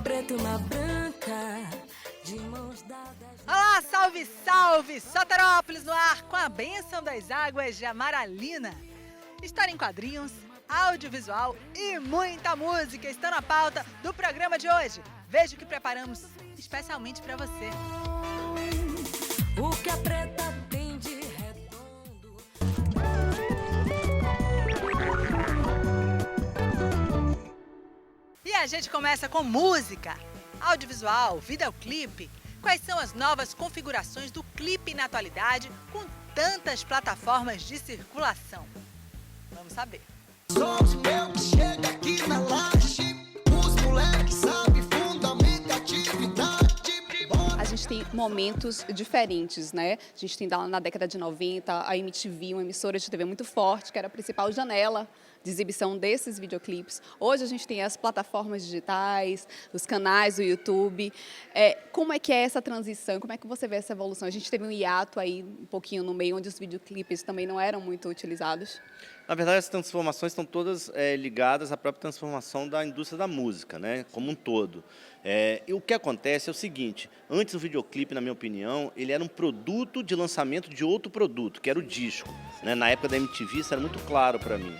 preta e uma branca, de mãos dadas. Olá, salve, salve! Soterópolis no ar com a bênção das águas de Amaralina. História em quadrinhos, audiovisual e muita música estão na pauta do programa de hoje. Veja o que preparamos especialmente para você. O que a preta tem de redondo. E a gente começa com música, audiovisual, videoclipe. Quais são as novas configurações do clipe na atualidade com tantas plataformas de circulação? Vamos saber. Somos meu que chega aqui na laje, os moleques sabem fundamento e atividade. A gente tem momentos diferentes, né? A gente tem na década de 90 a MTV, uma emissora de TV muito forte, que era a principal janela de exibição desses videoclipes. Hoje a gente tem as plataformas digitais, os canais do YouTube. Como é que é essa transição? Como é que você vê essa evolução? A gente teve um hiato aí um pouquinho no meio, onde os videoclipes também não eram muito utilizados. Na verdade, as transformações estão todas ligadas à própria transformação da indústria da música, né, como um todo. E o que acontece é o seguinte: antes o videoclipe, na minha opinião, ele era um produto de lançamento de outro produto, que era o disco, né? Na época da MTV isso era muito claro para mim.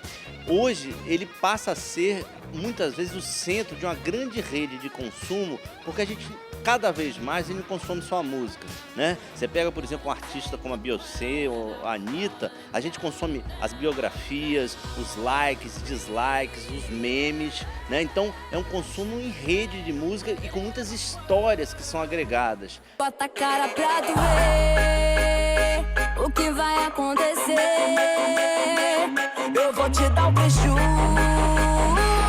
Hoje ele passa a ser, muitas vezes, o centro de uma grande rede de consumo, porque a gente cada vez mais ele não consome só a música, né? Você pega, por exemplo, um artista como a Beyoncé ou a Anitta, a gente consome as biografias, os likes, dislikes, os memes, né? Então é um consumo em rede de música e com muitas histórias que são agregadas. Bota a cara pra tu ver o que vai acontecer. Eu vou te dar um beijo,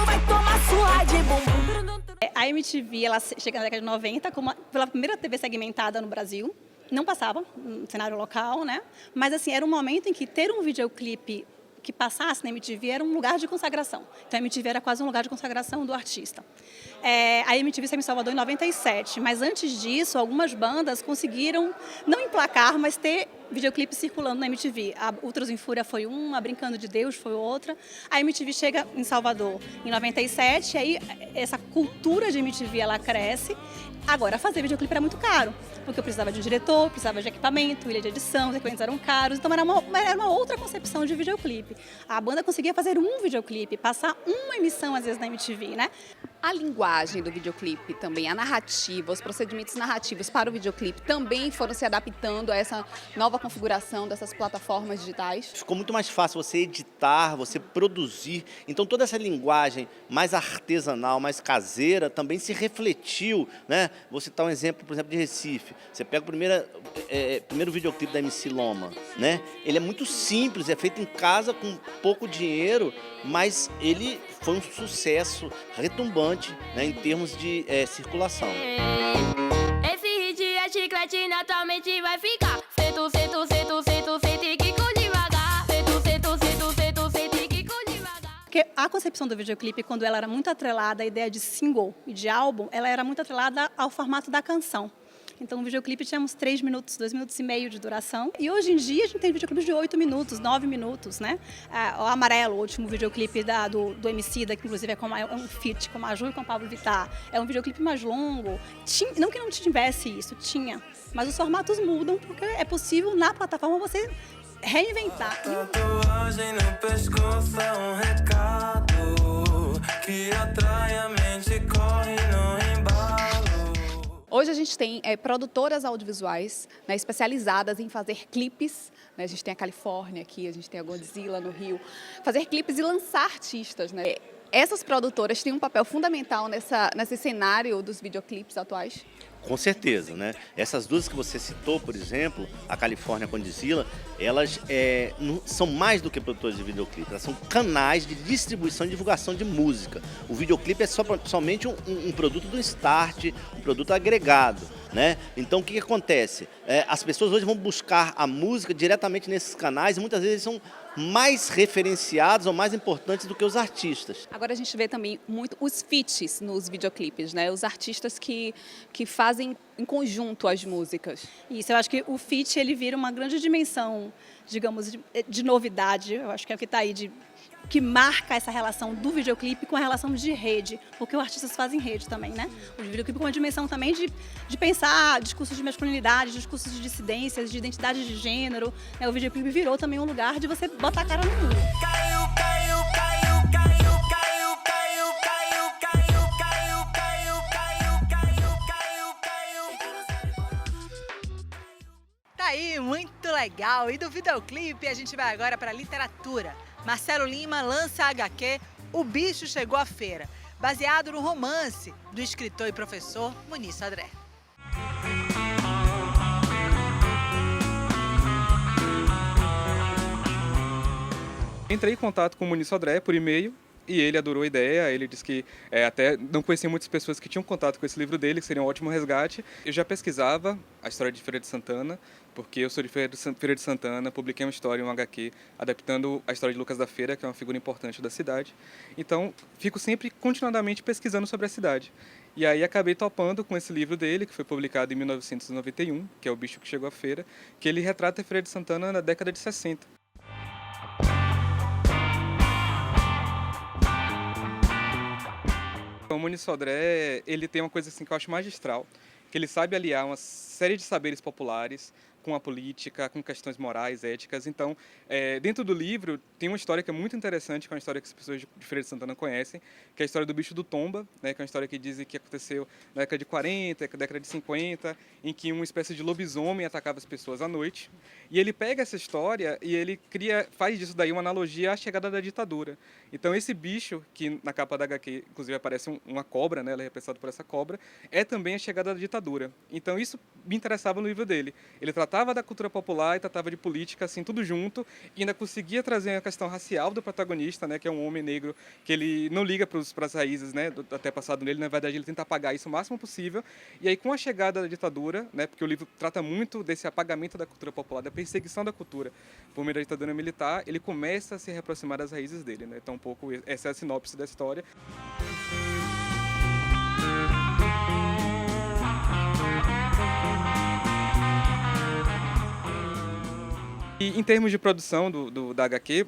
vai tomar surra de bumbum. A MTV, ela chega na década de 90 pela primeira TV segmentada no Brasil. Não passava no cenário local, né? Mas assim, era um momento em que ter um videoclipe que passasse na MTV era um lugar de consagração. Então a MTV era quase um lugar de consagração do artista. A MTV saiu em Salvador em 97, mas antes disso, algumas bandas conseguiram não emplacar, mas ter videoclipe circulando na MTV. A Ultras em Fúria foi uma, a Brincando de Deus foi outra. A MTV chega em Salvador em 97, e aí essa cultura de MTV ela cresce. Agora, fazer videoclipe era muito caro, porque eu precisava de um diretor, precisava de equipamento, ilha de edição, os equipamentos eram caros, então era uma outra concepção de videoclipe. A banda conseguia fazer um videoclipe, passar uma emissão, às vezes, na MTV, né? A linguagem do videoclipe também, a narrativa, os procedimentos narrativos para o videoclipe também foram se adaptando a essa nova configuração dessas plataformas digitais? Ficou muito mais fácil você editar, você produzir. Então toda essa linguagem mais artesanal, mais caseira, também se refletiu, né? Vou citar um exemplo, por exemplo, de Recife. Você pega o primeiro videoclipe da MC Loma, né? Ele é muito simples, é feito em casa com pouco dinheiro, mas ele foi um sucesso retumbante, né, em termos de circulação. Esse hit é chiclete, naturalmente vai ficar. Feito, feito, feito, feito, feito e que com devagar. Feito, feito, feito, feito, feito e que com devagar. Porque a concepção do videoclipe, quando ela era muito atrelada à ideia de single e de álbum, ela era muito atrelada ao formato da canção. Então, o videoclipe tinha uns 3 minutos, 2 minutos e meio de duração. E hoje em dia, a gente tem videoclipes de 8 minutos, 9 minutos, né? O Amarelo, o último videoclipe do Emicida, que inclusive é um feat com a Maju e com a Pablo Vittar. É um videoclipe mais longo. Não que não tivesse isso, tinha. Mas os formatos mudam, porque é possível, na plataforma, você reinventar. Tatuagem no pescoço é um recado que atrai a mente, corre no embalo. Hoje a gente tem produtoras audiovisuais, né, especializadas em fazer clipes, né? A gente tem a Califórnia aqui, a gente tem a Godzilla no Rio. Fazer clipes e lançar artistas, né? Essas produtoras têm um papel fundamental nesse cenário dos videoclipes atuais? Com certeza, né? Essas duas que você citou, por exemplo, a Califórnia com a Godzilla, elas são mais do que produtores de videoclipe, elas são canais de distribuição e divulgação de música. O videoclipe é somente um produto do start, um produto agregado, né? Então o que acontece? As pessoas hoje vão buscar a música diretamente nesses canais e muitas vezes são mais referenciados ou mais importantes do que os artistas. Agora a gente vê também muito os feats nos videoclipes, né? Os artistas que fazem em conjunto as músicas. Isso, eu acho que o feat ele vira uma grande dimensão, digamos, de novidade. Eu acho que é o que está aí que marca essa relação do videoclipe com a relação de rede, porque os artistas fazem rede também, né? O videoclipe com uma dimensão também de pensar discursos de masculinidade, discursos de dissidências, de identidade de gênero, né? O videoclipe virou também um lugar de você botar a cara no mundo. Tá aí, muito legal. E do videoclipe a gente vai agora para a literatura. Marcelo Lima lança a HQ O Bicho Chegou à Feira, baseado no romance do escritor e professor Muniz Sodré. Entrei em contato com o Muniz Sodré por e-mail e ele adorou a ideia. Ele disse que até não conhecia muitas pessoas que tinham contato com esse livro dele, que seria um ótimo resgate. Eu já pesquisava a história de Feira de Santana, porque eu sou de Feira de Santana, publiquei uma história, um HQ, adaptando a história de Lucas da Feira, que é uma figura importante da cidade. Então, fico sempre continuadamente pesquisando sobre a cidade. E aí acabei topando com esse livro dele, que foi publicado em 1991, que é O Bicho que Chegou à Feira, que ele retrata a Feira de Santana na década de 60. O Muniz Sodré, ele tem uma coisa assim que eu acho magistral, que ele sabe aliar uma série de saberes populares com a política, com questões morais, éticas. Então, dentro do livro, tem uma história que é muito interessante, que é uma história que as pessoas de Feira de Santana conhecem, que é a história do bicho do Tomba, né, que é uma história que dizem que aconteceu na década de 40, década de 50, em que uma espécie de lobisomem atacava as pessoas à noite. E ele pega essa história e ele faz disso daí uma analogia à chegada da ditadura. Então, esse bicho, que na capa da HQ, inclusive, aparece uma cobra, né, ela é representada por essa cobra, é também a chegada da ditadura. Então, isso me interessava no livro dele. Ele tratava da cultura popular e tratava de política, assim, tudo junto, e ainda conseguia trazer a questão racial do protagonista, né, que é um homem negro, que ele não liga para as raízes, né, até passado nele, na verdade ele tenta apagar isso o máximo possível. E aí, com a chegada da ditadura, né, porque o livro trata muito desse apagamento da cultura popular, da perseguição da cultura por meio da ditadura militar, ele começa a se reaproximar das raízes dele, né? Então, um pouco essa é a sinopse da história. E em termos de produção da HQ,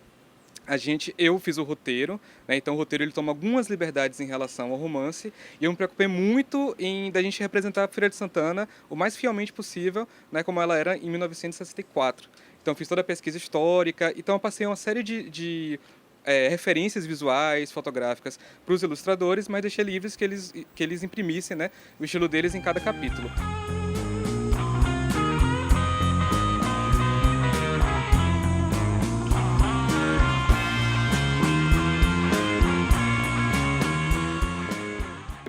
eu fiz o roteiro, né? Então o roteiro ele toma algumas liberdades em relação ao romance, e eu me preocupei muito da gente representar a Feira de Santana o mais fielmente possível, né, como ela era em 1964. Então fiz toda a pesquisa histórica, então eu passei uma série de referências visuais, fotográficas para os ilustradores, mas deixei livres que eles imprimissem, né, o estilo deles em cada capítulo.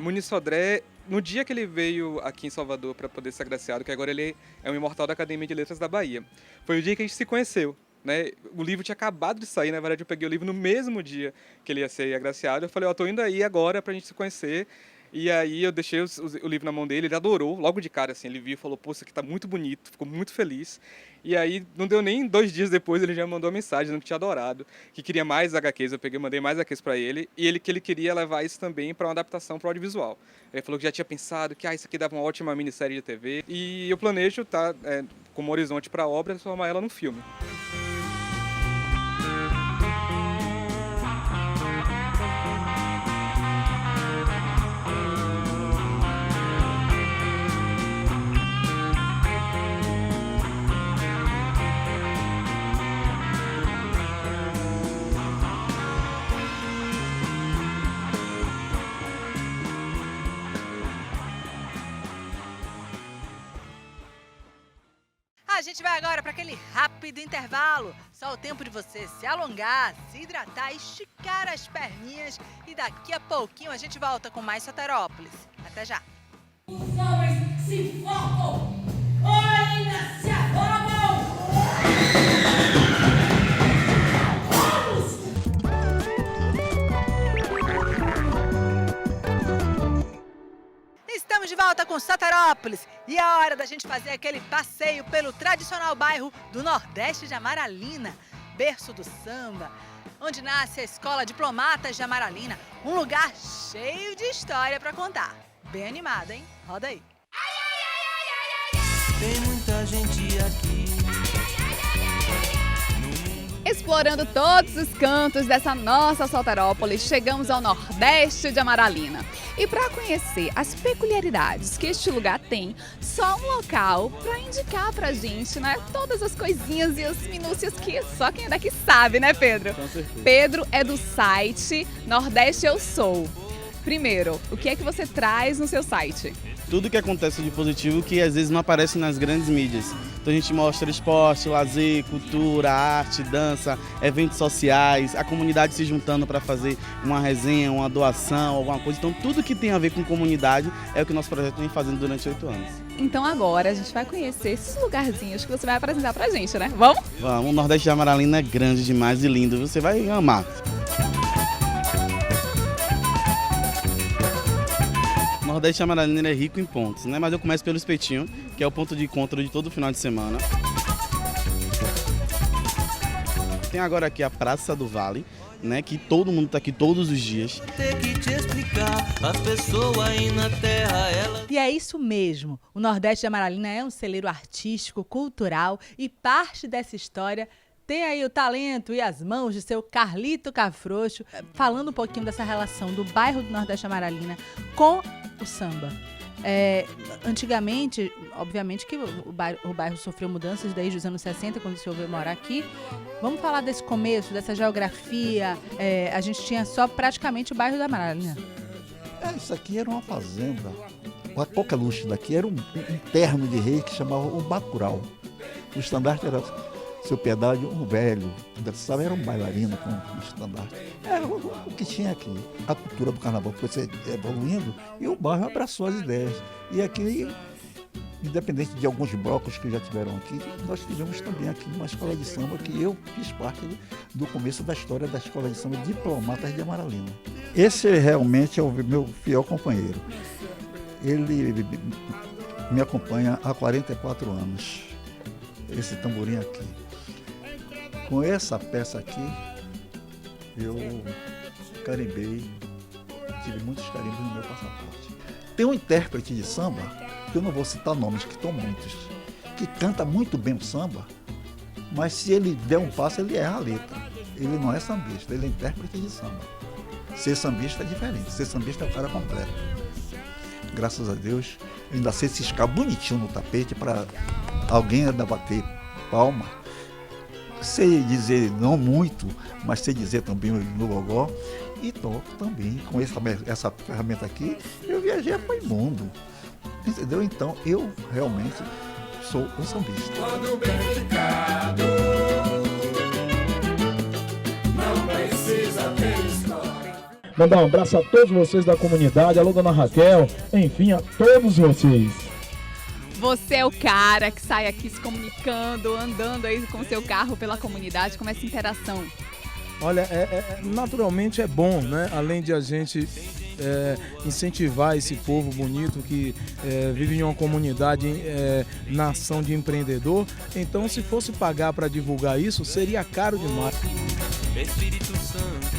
Muniz Sodré, no dia que ele veio aqui em Salvador para poder ser agraciado, que agora ele é um imortal da Academia de Letras da Bahia, foi o dia que a gente se conheceu, né? O livro tinha acabado de sair, na verdade eu peguei o livro no mesmo dia que ele ia ser agraciado. Eu falei, tô indo aí agora pra gente se conhecer. E aí eu deixei o livro na mão dele, ele adorou, logo de cara, assim, ele viu e falou, pô, isso aqui tá muito bonito, ficou muito feliz. E aí, não deu nem 2 dias depois, ele já mandou uma mensagem dizendo que tinha adorado, que queria mais HQs, mandei mais HQs para ele, e que ele queria levar isso também para uma adaptação para o audiovisual. Ele falou que já tinha pensado que isso aqui dava uma ótima minissérie de TV, e eu planejo, como horizonte para a obra, transformar ela num filme. A gente vai agora para aquele rápido intervalo. Só o tempo de você se alongar, se hidratar, esticar as perninhas. E daqui a pouquinho a gente volta com mais Soterópolis. Até já! Os homens se formam ou ainda se afogam. Estamos de volta com Soterópolis e é hora da gente fazer aquele passeio pelo tradicional bairro do Nordeste de Amaralina, berço do samba, onde nasce a Escola Diplomatas de Amaralina, um lugar cheio de história para contar. Bem animado, hein? Roda aí. Tem muita gente aqui. Esse Explorando todos os cantos dessa nossa Soterópolis, chegamos ao Nordeste de Amaralina. E para conhecer as peculiaridades que este lugar tem, só um local para indicar pra gente, né? Todas as coisinhas e as minúcias que só quem é daqui sabe, né, Pedro? Com certeza. Pedro é do site Nordeste Eu Sou. Primeiro, o que é que você traz no seu site? Tudo que acontece de positivo que às vezes não aparece nas grandes mídias. Então a gente mostra esporte, lazer, cultura, arte, dança, eventos sociais, a comunidade se juntando para fazer uma resenha, uma doação, alguma coisa. Então tudo que tem a ver com comunidade é o que o nosso projeto vem fazendo durante 8 anos. Então agora a gente vai conhecer esses lugarzinhos que você vai apresentar pra gente, né? Vamos? Vamos, o Nordeste de Amaralina é grande demais e lindo, você vai amar. O Nordeste de Amaralina é rico em pontos, né? Mas eu começo pelo Espetinho, que é o ponto de encontro de todo final de semana. Tem agora aqui a Praça do Vale, né? Que todo mundo está aqui todos os dias. Ter que te explicar, as pessoas aí na terra, elas... E é isso mesmo. O Nordeste de Amaralina é um celeiro artístico, cultural e parte dessa história tem aí o talento e as mãos de seu Carlito Cafrocho, falando um pouquinho dessa relação do bairro do Nordeste de Amaralina com o samba. Antigamente, obviamente que o bairro sofreu mudanças desde os anos 60, quando o senhor veio morar aqui. Vamos falar desse começo, dessa geografia. A gente tinha só praticamente o bairro da Amaralina. Isso aqui era uma fazenda. A coqueluche daqui era um terno de rei que chamava o Bacurau. O estandarte era seu pedágio, um velho, sabe, era um bailarino com um estandarte. Era o que tinha aqui. A cultura do carnaval foi se evoluindo e o bairro abraçou as ideias. E aqui, independente de alguns blocos que já tiveram aqui, nós tivemos também aqui uma escola de samba que eu fiz parte do começo da história da escola de samba Diplomatas de Amaralina. Esse realmente é o meu fiel companheiro. Ele me acompanha há 44 anos, esse tamborim aqui. Com essa peça aqui, eu carimbei, tive muitos carimbos no meu passaporte. Tem um intérprete de samba, que eu não vou citar nomes, que estão muitos, que canta muito bem o samba, mas se ele der um passo, ele erra a letra. Ele não é sambista, ele é intérprete de samba. Ser sambista é diferente, ser sambista é o cara completo. Graças a Deus, eu ainda sei ciscar bonitinho no tapete para alguém ainda bater palma. Sei dizer não muito, mas sei dizer também no gogó. E toco também com essa ferramenta aqui. Eu viajei para o mundo, entendeu? Então eu realmente sou um sambista. Quando bem ficado, não precisa ter história. Mandar um abraço a todos vocês da comunidade, alô dona Raquel, enfim, a todos vocês. Você é o cara que sai aqui se comunicando, andando aí com o seu carro pela comunidade, como é essa interação? Olha, naturalmente é bom, né? Além de a gente incentivar esse povo bonito que vive em uma comunidade, nação de empreendedor, então se fosse pagar para divulgar isso, seria caro demais. Espírito Santo,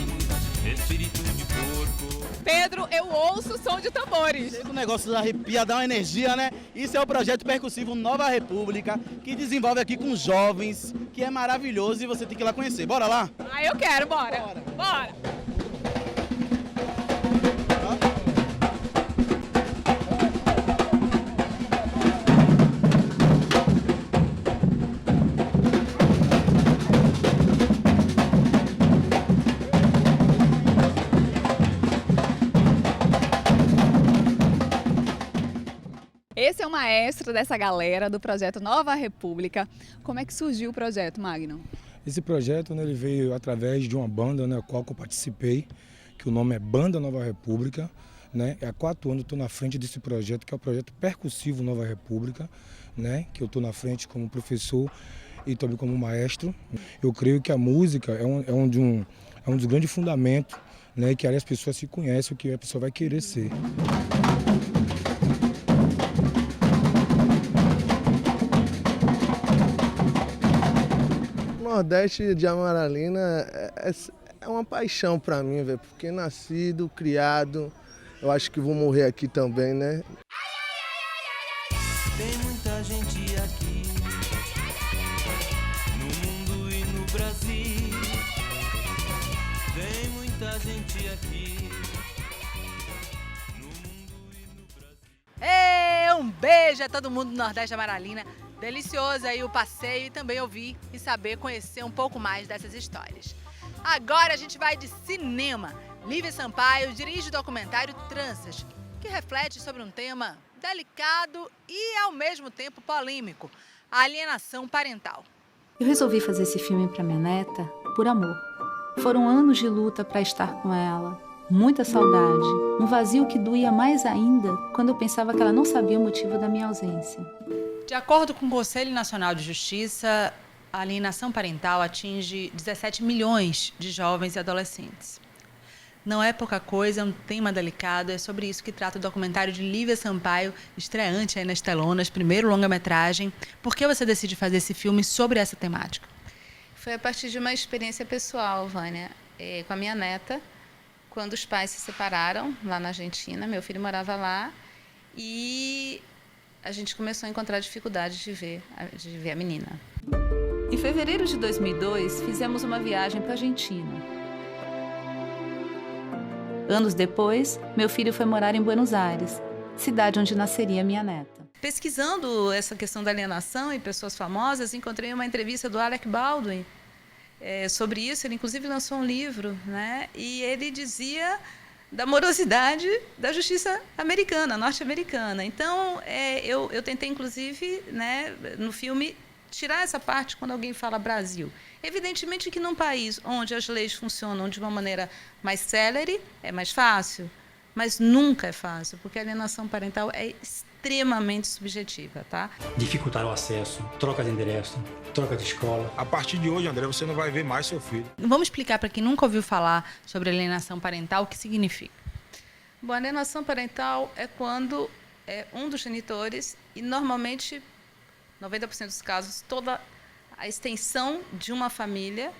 Espírito de porco. Pedro, eu ouço o som de tambores. O negócio arrepia, dá uma energia, né? Isso é o projeto percussivo Nova República, que desenvolve aqui com jovens, que é maravilhoso e você tem que ir lá conhecer. Bora lá? Ah, eu quero, bora. Bora. Esse é o maestro dessa galera do projeto Nova República. Como é que surgiu o projeto, Magno? Esse projeto, né, ele veio através de uma banda, né, a qual eu participei, que o nome é Banda Nova República. Né? Há 4 anos eu estou na frente desse projeto, que é o projeto percussivo Nova República, né? Que eu estou na frente como professor e também como maestro. Eu creio que a música é um dos grandes fundamentos, né, que aí as pessoas se conhecem, o que a pessoa vai querer ser. O Nordeste de Amaralina é uma paixão para mim, velho, porque nascido, criado, eu acho que vou morrer aqui também, né? Tem muita gente aqui, no mundo e no Brasil. hoje a todo mundo do Nordeste Amaralina. Delicioso aí o passeio e também ouvir e saber, conhecer um pouco mais dessas histórias. Agora a gente vai de cinema. Lívia Sampaio dirige o documentário Tranças, que reflete sobre um tema delicado e ao mesmo tempo polêmico, a alienação parental. Eu resolvi fazer esse filme para minha neta por amor. Foram anos de luta para estar com ela, muita saudade, um vazio que doía mais ainda quando eu pensava que ela não sabia o motivo da minha ausência. De acordo com o Conselho Nacional de Justiça, a alienação parental atinge 17 milhões de jovens e adolescentes. Não é pouca coisa, é um tema delicado, é sobre isso que trata o documentário de Lívia Sampaio, estreante aí nas telonas, primeiro longa-metragem. Por que você decide fazer esse filme sobre essa temática? Foi a partir de uma experiência pessoal, Vânia, com a minha neta, quando os pais se separaram lá na Argentina, meu filho morava lá, e a gente começou a encontrar dificuldade de ver a menina. Em fevereiro de 2002, fizemos uma viagem para a Argentina. Anos depois, meu filho foi morar em Buenos Aires, cidade onde nasceria minha neta. Pesquisando essa questão da alienação e pessoas famosas, encontrei uma entrevista do Alec Baldwin sobre isso. Ele, inclusive, lançou um livro, né? E ele dizia da morosidade da justiça americana, norte-americana. Então, eu tentei, inclusive, né, no filme, tirar essa parte quando alguém fala Brasil. Evidentemente que num país onde as leis funcionam de uma maneira mais célere, é mais fácil, mas nunca é fácil, porque a alienação parental é extremamente subjetiva, tá? Dificultar o acesso, troca de endereço, troca de escola. A partir de hoje, André, você não vai ver mais seu filho. Vamos explicar para quem nunca ouviu falar sobre alienação parental o que significa. Bom, a alienação parental é quando um dos genitores, e normalmente 90% dos casos, toda a extensão de uma família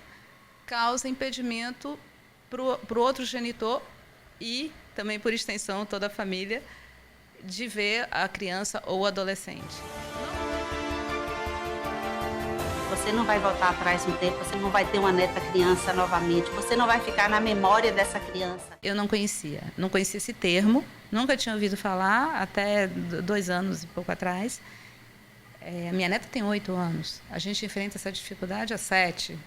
causa impedimento para o outro genitor e, também por extensão, toda a família, de ver a criança ou o adolescente. Você não vai voltar atrás no tempo, você não vai ter uma neta criança novamente, você não vai ficar na memória dessa criança. Eu não conhecia esse termo, nunca tinha ouvido falar, até 2 anos e pouco atrás. A minha neta tem 8 anos. A gente enfrenta essa dificuldade há 7.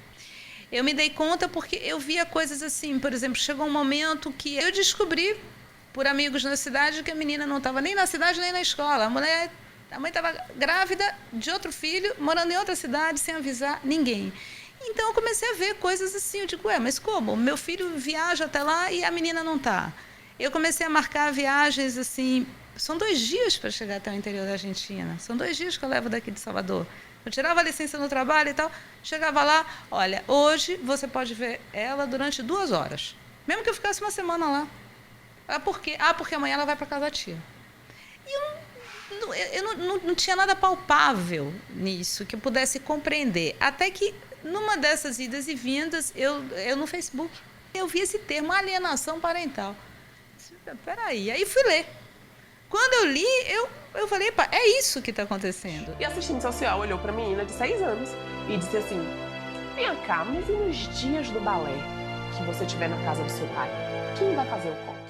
Eu me dei conta porque eu via coisas assim. Por exemplo, chegou um momento que eu descobri, por amigos na cidade, que a menina não estava nem na cidade nem na escola. A mãe estava grávida de outro filho, morando em outra cidade, sem avisar ninguém. Então, eu comecei a ver coisas assim. Eu digo, mas como? Meu filho viaja até lá e a menina não está. Eu comecei a marcar viagens assim. São 2 dias para chegar até o interior da Argentina. São 2 dias que eu levo daqui de Salvador. Eu tirava a licença no trabalho e tal, chegava lá, olha, hoje você pode ver ela durante 2 horas. Mesmo que eu ficasse uma semana lá. Por quê? Porque amanhã ela vai para casa da tia. E eu não tinha nada palpável nisso que eu pudesse compreender. Até que, numa dessas idas e vindas, eu no Facebook, eu vi esse termo, alienação parental. Peraí, aí fui ler. Quando eu li, eu falei, epa, é isso que está acontecendo. E a assistente social olhou para a menina de 6 anos e disse assim, vem cá, mas e nos dias do balé que você estiver na casa do seu pai? Quem vai fazer o coque?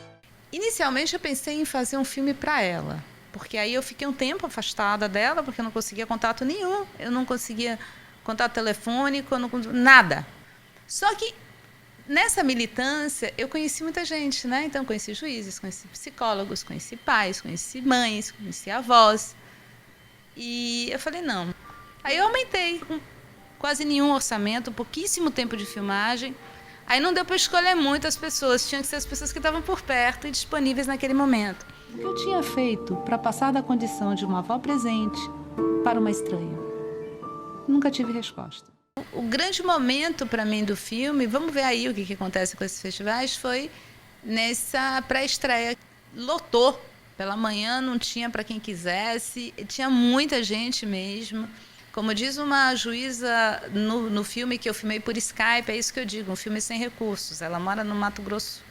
Inicialmente eu pensei em fazer um filme para ela, porque aí eu fiquei um tempo afastada dela, porque eu não conseguia contato nenhum, eu não conseguia contato telefônico, nada. Só que nessa militância, eu conheci muita gente, né? Então, conheci juízes, conheci psicólogos, conheci pais, conheci mães, conheci avós. E eu falei, não. Aí eu aumentei, com quase nenhum orçamento, pouquíssimo tempo de filmagem. Aí não deu para escolher muitas pessoas, tinha que ser as pessoas que estavam por perto e disponíveis naquele momento. O que eu tinha feito para passar da condição de uma avó presente para uma estranha? Nunca tive resposta. O grande momento para mim do filme, vamos ver aí o que acontece com esses festivais, foi nessa pré-estreia. Lotou, pela manhã não tinha para quem quisesse, tinha muita gente mesmo. Como diz uma juíza no filme que eu filmei por Skype, é isso que eu digo, um filme sem recursos. Ela mora no Mato Grosso,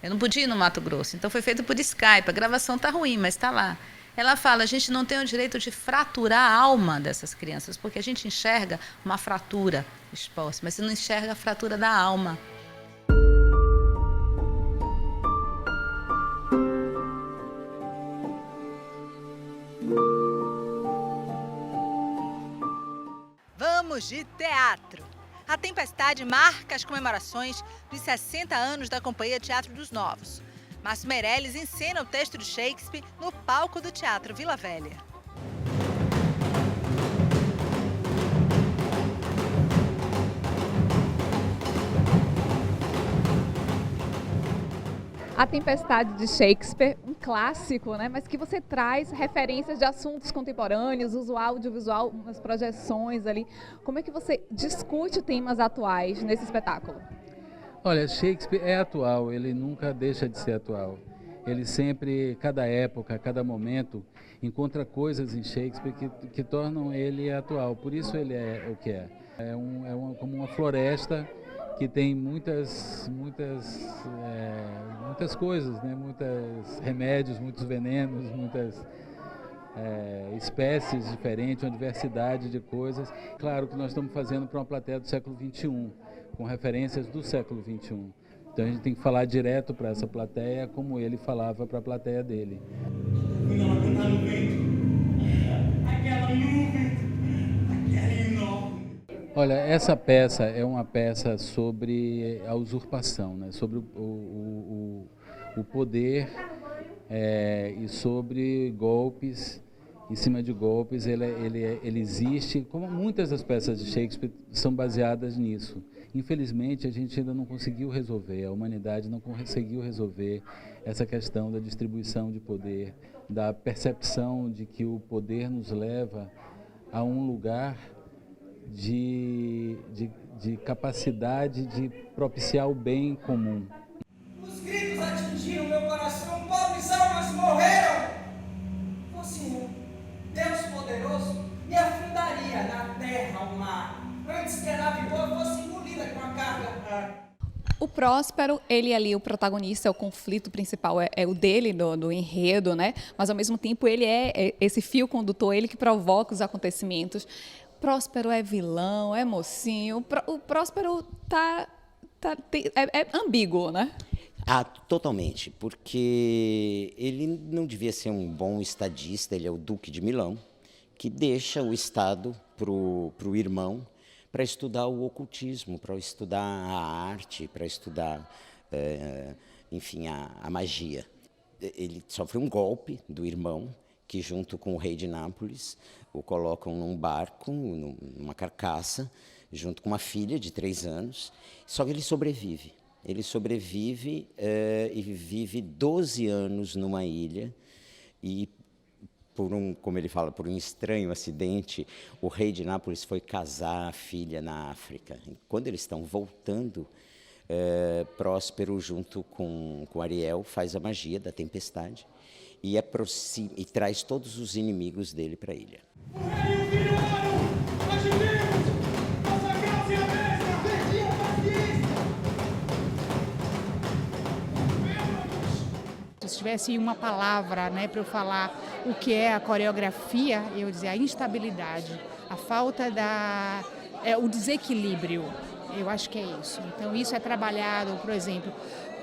Eu não podia ir no Mato Grosso, então foi feito por Skype. A gravação está ruim, mas está lá. Ela fala, a gente não tem o direito de fraturar a alma dessas crianças, porque a gente enxerga uma fratura exposta, mas você não enxerga a fratura da alma. Falamos de teatro. A Tempestade marca as comemorações dos 60 anos da Companhia Teatro dos Novos. Márcio Meirelles encena o texto de Shakespeare no palco do Teatro Vila Velha. A Tempestade de Shakespeare, um clássico, né? Mas que você traz referências de assuntos contemporâneos, usa o audiovisual, umas projeções ali. Como é que você discute temas atuais nesse espetáculo? Olha, Shakespeare é atual, ele nunca deixa de ser atual. Ele sempre, cada época, cada momento, encontra coisas em Shakespeare que tornam ele atual. Por isso ele é o que é. Como uma floresta que tem muitas coisas, né? Muitos remédios, muitos venenos, muitas espécies diferentes, uma diversidade de coisas. Claro que nós estamos fazendo para uma plateia do século XXI, com referências do século XXI. Então a gente tem que falar direto para essa plateia como ele falava para a plateia dele. Quando ela cantar no vento, aquela nuvem, aquela enorme. Olha, essa peça é uma peça sobre a usurpação, né? Sobre o poder e sobre golpes, em cima de golpes. Ele existe, como muitas das peças de Shakespeare são baseadas nisso. Infelizmente, a gente ainda não conseguiu resolver, a humanidade não conseguiu resolver essa questão da distribuição de poder, da percepção de que o poder nos leva a um lugar de capacidade de propiciar o bem comum. Os gritos atingiram meu coração, pobres almas morreram. Fosse Deus poderoso, me afundaria na terra ao mar, antes que a nave boa fosse engolida com a carga. O Próspero, ele ali, o protagonista, o conflito principal é o dele, do enredo, né? Mas ao mesmo tempo ele é esse fio condutor, ele que provoca os acontecimentos. Próspero é vilão, é mocinho, o Próspero é ambíguo, né? Totalmente, porque ele não devia ser um bom estadista, ele é o Duque de Milão, que deixa o Estado para o irmão para estudar o ocultismo, para estudar a arte, para estudar, enfim, a magia. Ele sofre um golpe do irmão, que junto com o rei de Nápoles o colocam num barco, numa carcaça, junto com uma filha de 3 anos, só que ele sobrevive. Ele sobrevive e vive 12 anos numa ilha e, como ele fala, por um estranho acidente, o rei de Nápoles foi casar a filha na África. Quando eles estão voltando, Próspero, junto com Ariel, faz a magia da tempestade e traz todos os inimigos dele para a ilha. Se tivesse uma palavra, né, para eu falar o que é a coreografia, eu dizia a instabilidade, a falta o desequilíbrio. Eu acho que é isso. Então isso é trabalhado, por exemplo,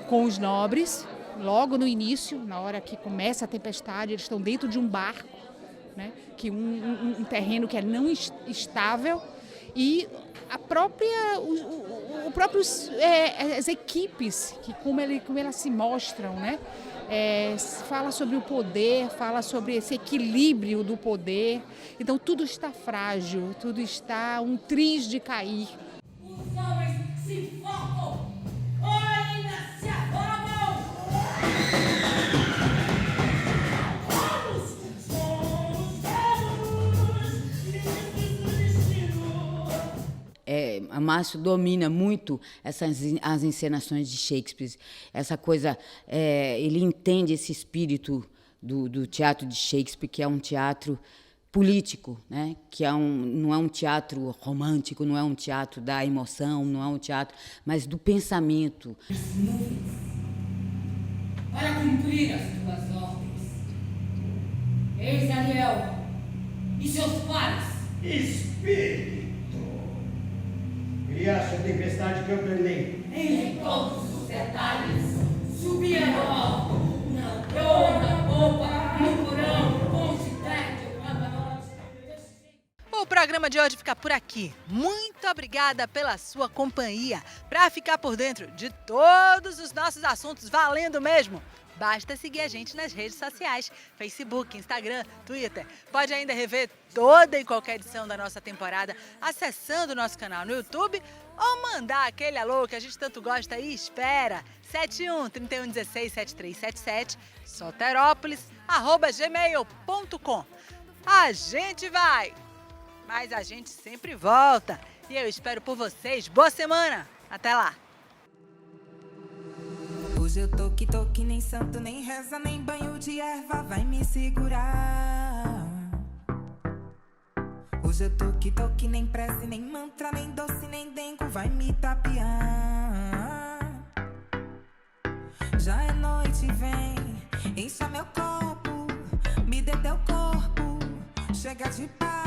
com os nobres. Logo no início, na hora que começa a tempestade, eles estão dentro de um barco, né? Que um terreno que é não estável, e as equipes, que como elas se mostram, né? Fala sobre o poder, fala sobre esse equilíbrio do poder. Então tudo está frágil, tudo está um triz de cair. Os homens se focam, ainda se afogam. A Márcio domina muito as encenações de Shakespeare, essa coisa, ele entende esse espírito do teatro de Shakespeare, que é um teatro político, né? Que não é um teatro romântico, não é um teatro da emoção, não é um teatro, mas do pensamento. As nuvens, para cumprir as tuas ordens. Eis Ariel e seus pares. Espírito, criaste a tempestade que eu ordenei. Em todos os detalhes, subia no alto, na proa, na popa, no porão, com programa de hoje fica por aqui. Muito obrigada pela sua companhia. Para ficar por dentro de todos os nossos assuntos, valendo mesmo, basta seguir a gente nas redes sociais, Facebook, Instagram, Twitter. Pode ainda rever toda e qualquer edição da nossa temporada acessando o nosso canal no YouTube ou mandar aquele alô que a gente tanto gosta e espera. 71-3116-7377, soterópolis@gmail.com. A gente vai, mas a gente sempre volta. E eu espero por vocês. Boa semana. Até lá. Hoje eu tô que nem santo, nem reza, nem banho de erva vai me segurar. Hoje eu tô que nem prece, nem mantra, nem doce, nem dengo vai me tapear. Já é noite, vem, encha meu copo, me dê teu corpo, chega de paz.